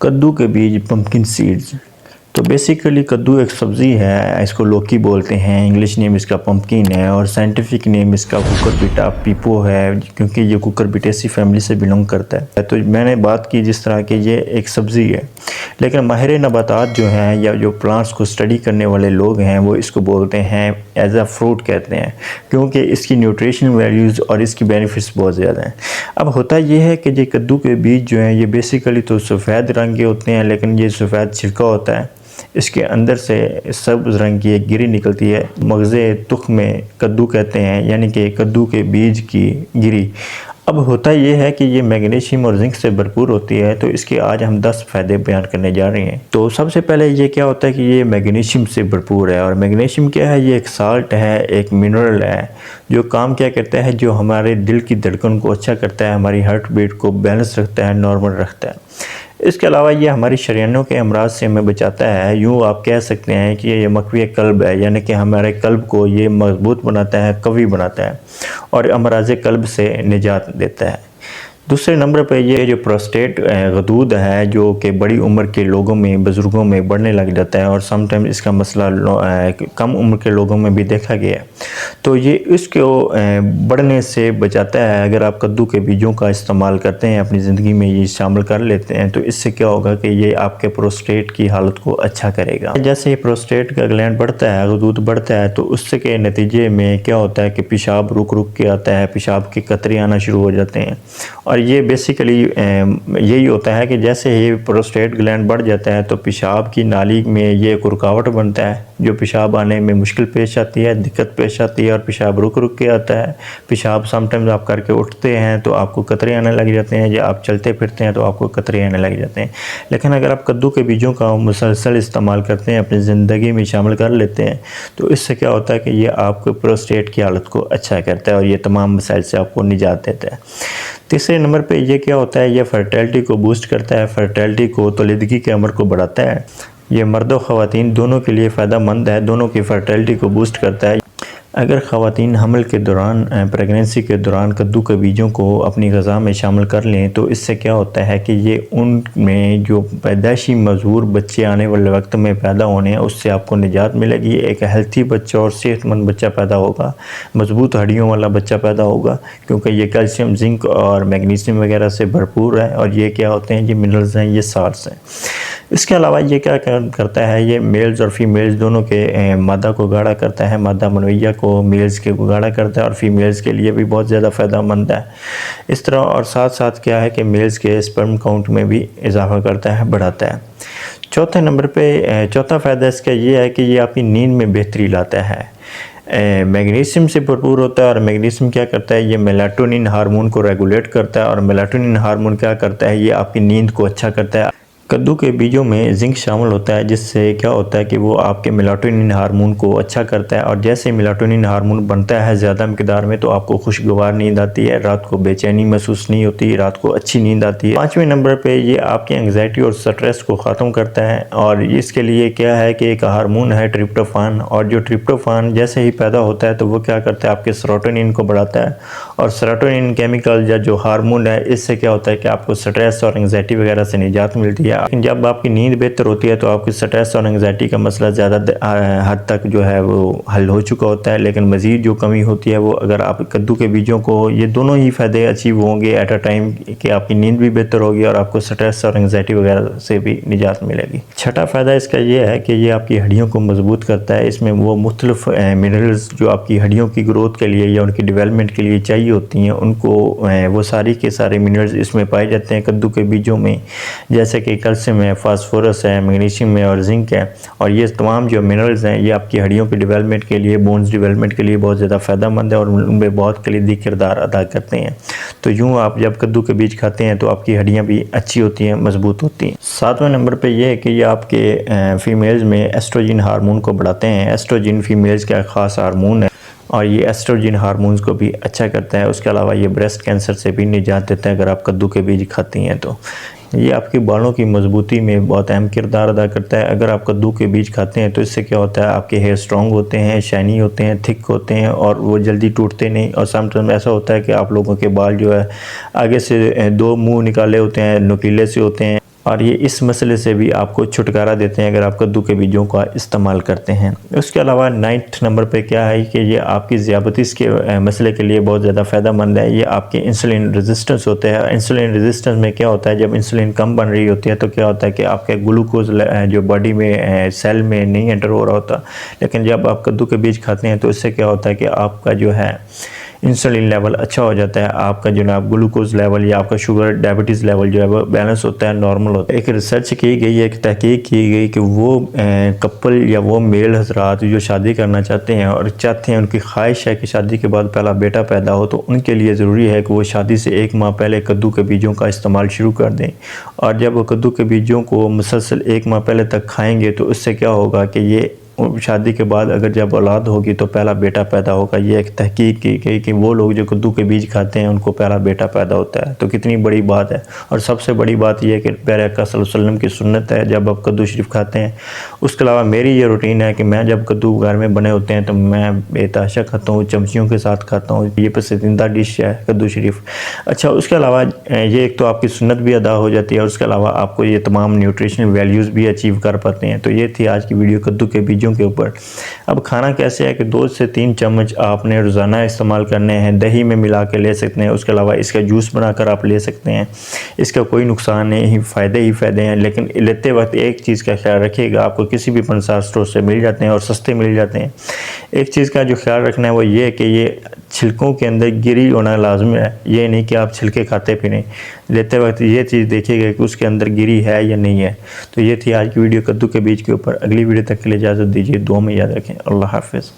कद्दू के बीज पंपकिन सीड्स। तो बेसिकली कद्दू एक सब्ज़ी है, इसको लौकी बोलते हैं, इंग्लिश नेम इसका पंपकिन है और साइंटिफिक नेम इसका कुकुरबिटा पीपो है, क्योंकि ये कुकुरबिटेसी फैमिली से बिलोंग करता है। तो मैंने बात की जिस तरह कि ये एक सब्ज़ी है, लेकिन माहिर नबातात जो हैं या जो प्लांट्स को स्टडी करने वाले लोग हैं वो इसको बोलते हैं एज अ फ्रूट कहते हैं, क्योंकि इसकी न्यूट्रिशन वैल्यूज़ और इसकी बेनिफिट्स बहुत ज़्यादा हैं। अब होता ये है कि ये कद्दू के बीज जो हैं ये बेसिकली तो सफ़ेद रंग के होते हैं, लेकिन ये सफ़ेद छिलका होता है, इसके अंदर से सब्ज़ रंग की एक गिरी निकलती है, मगज़े तुख में कद्दू कहते हैं, यानी कि कद्दू के बीज की गिरी। अब होता यह है कि ये मैग्नीशियम और जिंक से भरपूर होती है, तो इसके आज हम 10 फ़ायदे बयान करने जा रहे हैं। तो सबसे पहले ये क्या होता है कि ये मैग्नीशियम से भरपूर है, और मैग्नीशियम क्या है, ये एक साल्ट है, एक मिनरल है, जो काम क्या करता है, जो हमारे दिल की धड़कन को अच्छा करता है, हमारी हार्ट बीट को बैलेंस रखता है, नॉर्मल रखता है। इसके अलावा ये हमारी शरीरों के अमराज से हमें बचाता है। यूँ आप कह सकते हैं कि ये मकवी कल्ब है, यानी कि हमारे कल्ब को ये मजबूत बनाता है, कवी बनाता है और अमराज कल्ब से निजात देता है। दूसरे नंबर पे ये जो प्रोस्टेट गदूद है, जो कि बड़ी उम्र के लोगों में, बुज़ुर्गों में बढ़ने लग जाता है, और समटाइम इसका मसला कम उम्र के लोगों में भी देखा गया है, तो ये इसको बढ़ने से बचाता है। अगर आप कद्दू के बीजों का इस्तेमाल करते हैं, अपनी ज़िंदगी में ये शामिल कर लेते हैं, तो इससे क्या होगा कि ये आपके प्रोस्टेट की हालत को अच्छा करेगा। जैसे ही प्रोस्टेट का ग्लैंड बढ़ता है, गदूद बढ़ता है, तो उससे के नतीजे में क्या होता है कि पेशाब रुक रुक के आता है, पेशाब के कतरे आना शुरू हो जाते हैं। और ये बेसिकली यही होता है कि जैसे ही प्रोस्टेट ग्लैंड बढ़ जाता है, तो पेशाब की नाली में ये एक रुकावट बनता है, जो पेशाब आने में मुश्किल पेश आती है, दिक्कत पेश आती है, और पेशाब रुक रुक के आता है। पेशाब समटाइम्स आप करके उठते हैं तो आपको कतरे आने लग जाते हैं, या आप चलते फिरते हैं तो आपको कतरे आने लग जाते हैं। लेकिन अगर आप कद्दू के बीजों का मुसलसल इस्तेमाल करते हैं, अपनी ज़िंदगी में शामिल कर लेते हैं, तो इससे क्या होता है कि ये आपके प्रोस्टेट की हालत को अच्छा करता है और ये तमाम मसाइल से आपको निजात देता है। तीसरे नंबर पे ये क्या होता है, ये फर्टिलिटी को बूस्ट करता है, फर्टिलिटी को, तौलीदगी के अमर को बढ़ाता है। ये मर्द और ख़वातीन दोनों के लिए फ़ायदेमंद है, दोनों की फर्टिलिटी को बूस्ट करता है। अगर ख़वातीन हमल के दौरान, प्रेगनेंसी के दौरान कद्दू के बीजों को अपनी ग़िज़ा में शामिल कर लें, तो इससे क्या होता है कि ये उनमें जो पैदाइशी मज़हूर बच्चे आने वाले वक्त में पैदा होने हैं, उससे आपको निजात मिलेगी। एक हेल्थी बच्चा और सेहतमंद बच्चा पैदा होगा, मज़बूत हड्डियों वाला बच्चा पैदा होगा, क्योंकि ये कैल्शियम, जिंक और मैग्नीशियम वगैरह से भरपूर है। और ये क्या होते हैं, ये मिनरल्स हैं, ये साल्ट्स हैं। इसके अलावा ये क्या करता है, ये मेल्स और फीमेल्स दोनों के मादा को गाढ़ा करता है, मादा मनवैया को मेल्स के को गाढ़ा करता है, और फीमेल्स के लिए भी बहुत ज़्यादा फ़ायदेमंद है इस तरह। और साथ साथ क्या है कि मेल्स के स्पर्म काउंट में भी इजाफा करता है, बढ़ाता है। चौथे नंबर पे चौथा फ़ायदा इसका ये है कि ये आपकी नींद में बेहतरी लाता है। मैग्नीशियम से भरपूर होता है, और मैग्नीशियम क्या करता है, ये मेलाटोनिन हार्मोन को रेगुलेट करता है, और मेलाटोनिन हार्मोन क्या करता है, ये आपकी नींद को अच्छा करता है। कद्दू के बीजों में जिंक शामिल होता है, जिससे क्या होता है कि वो आपके मेलाटोनिन हार्मोन को अच्छा करता है, और जैसे मेलाटोनिन हार्मोन बनता है ज़्यादा मकदार में, तो आपको खुशगवार नींद आती है, रात को बेचैनी महसूस नहीं होती, रात को अच्छी नींद आती है। पाँचवें नंबर पे ये आपकी एंग्जाइटी और स्ट्रेस को ख़त्म करता है, और इसके लिए क्या है कि एक हार्मोन है ट्रिप्टोफान, और जो ट्रिप्टोफान जैसे ही पैदा होता है तो वो क्या करता है, आपके सेरोटोनिन को बढ़ाता है। और सेरोटोनिन केमिकल या जो हार्मोन है, इससे क्या होता है कि आपको स्ट्रेस और एंग्जाइटी वगैरह से निजात मिलती है। लेकिन जब आपकी नींद बेहतर होती है, तो आपकी स्ट्रेस और एंग्जाइटी का मसला ज़्यादा हद तक जो है वो हल हो चुका होता है। लेकिन मज़ीद जो कमी होती है वो, अगर आप कद्दू के बीजों को, ये दोनों ही फ़ायदे अचीव होंगे एट अ टाइम, कि आपकी नींद भी बेहतर होगी और आपको स्ट्रेस और एंग्जाइटी वगैरह से भी निजात मिलेगी। छठा फ़ायदा इसका ये है कि ये आपकी हड्डियों को मजबूत करता है। इसमें वो मुख्तलिफ मिनरल्स जो आपकी हड्डियों की ग्रोथ के लिए या उनकी डेवलपमेंट के लिए चाहिए होती हैं, उनको वो सारी के सारे मिनरल्स इसमें पाए जाते हैं कद्दू के बीजों में, जैसे कि कैल्शियम है, फास्फोरस है, मैग्नीशियम है और जिंक है। और ये तमाम जो मिनरल्स हैं, ये आपकी हड्डियों की डेवलपमेंट के लिए, बोन्स डेवलपमेंट के लिए बहुत ज़्यादा फ़ायदेमंद है, और उनमें बहुत कलीदी किरदार अदा करते हैं। तो यूँ आप जब कद्दू के बीज खाते हैं तो आपकी हड्डियाँ भी अच्छी होती हैं, मजबूत होती हैं। सातवें नंबर पर यह है कि ये आपके फीमेल्स में एस्ट्रोजन हार्मोन को बढ़ाते हैं। एस्ट्रोजन फीमेल्स का ख़ास हार्मोन है, और ये एस्ट्रोजन हार्मोन्स को भी अच्छा करता है। उसके अलावा ये ब्रेस्ट कैंसर से भी निजात देता है अगर आप कद्दू के बीज खाती हैं तो। ये आपके बालों की मजबूती में बहुत अहम किरदार अदा करता है। अगर आप कद्दू के बीज खाते हैं तो इससे क्या होता है, आपके हेयर स्ट्रॉन्ग होते हैं, शाइनी होते हैं, थिक होते हैं, और वो जल्दी टूटते नहीं। और समटाइम ऐसा होता है कि आप लोगों के बाल जो है आगे से दो मुंह निकाले होते हैं, नुकीले से होते हैं, और ये इस मसले से भी आपको छुटकारा देते हैं अगर आप कद्दू के बीजों का इस्तेमाल करते हैं। उसके अलावा 9th नंबर पे क्या है कि ये आपकी ज़ियाबतीस के मसले के लिए बहुत ज़्यादा फ़ायदेमंद है। ये आपके इंसुलिन रेजिस्टेंस होते हैं। इंसुलिन रेजिस्टेंस में क्या होता है, जब इंसुलिन कम बन रही होती है तो क्या होता है कि आपके ग्लूकोज जो बॉडी में सेल में नहीं एंटर हो रहा होता, लेकिन जब आप कद्दू के बीज खाते हैं तो इससे क्या होता है कि आपका जो है इंसुलिन लेवल अच्छा हो जाता है, आपका जो है ग्लूकोज लेवल या आपका शुगर डायबिटीज़ लेवल जो है वो बैलेंस होता है, नॉर्मल होता है। एक रिसर्च की गई है, एक तहकीक की गई कि वो कपल या वो मेल हजरात जो शादी करना चाहते हैं और चाहते हैं, उनकी ख्वाहिश है कि शादी के बाद पहला बेटा पैदा हो, तो उनके लिए ज़रूरी है कि वो शादी से 1 माह पहले कद्दू के बीजों का इस्तेमाल शुरू कर दें। और जब वो कद्दू के बीजों को मुसलसल 1 माह पहले तक खाएँगे तो उससे क्या होगा कि ये शादी के बाद अगर जब औलाद होगी तो पहला बेटा पैदा होगा। ये एक तहकीक की गई कि वो लोग जो कद्दू के बीज खाते हैं उनको पहला बेटा पैदा होता है। तो कितनी बड़ी बात है। और सबसे बड़ी बात यह है कि प्यारे आका सल्लल्लाहु अलैहि वसल्लम की सुन्नत है जब आप कद्दू शरीफ खाते हैं। उसके अलावा मेरी ये रूटीन है कि मैं जब कद्दू घर में बने होते हैं तो मैं बेतहाशा खाता हूँ, चमचियों के साथ खाता हूँ। ये पसंदीदा डिश है कद्दू शरीफ। अच्छा, उसके अलावा ये एक तो आपकी सुन्नत भी अदा हो जाती है और उसके अलावा आपको ये तमाम न्यूट्रिशनल वैल्यूज़ भी अचीव कर पाते हैं। तो ये थी आज की वीडियो कद्दू के बीजों के ऊपर। अब खाना कैसे है कि 2 से 3 चम्मच आपने रोज़ाना इस्तेमाल करने हैं। दही में मिला के ले सकते हैं। उसके अलावा इसका जूस बनाकर आप ले सकते हैं। इसका कोई नुकसान नहीं, फ़ायदे ही फ़ायदे हैं। लेकिन लेते वक्त एक चीज़ का ख्याल रखिएगा, आपको किसी भी पंसार स्टोर से मिल जाते हैं और सस्ते मिल जाते हैं। एक चीज़ का जो ख्याल रखना है वो ये है कि ये छिलकों के अंदर गिरी होना लाजमी है। ये नहीं कि आप छिलके खाते फिरें। लेते वक्त ये चीज़ देखिएगा कि उसके अंदर गिरी है या नहीं है। तो ये थी आज की वीडियो कद्दू के बीज के ऊपर। अगली वीडियो तक के लिए इजाज़त दीजिए। दुआ में याद रखें। अल्लाह हाफ़िज़।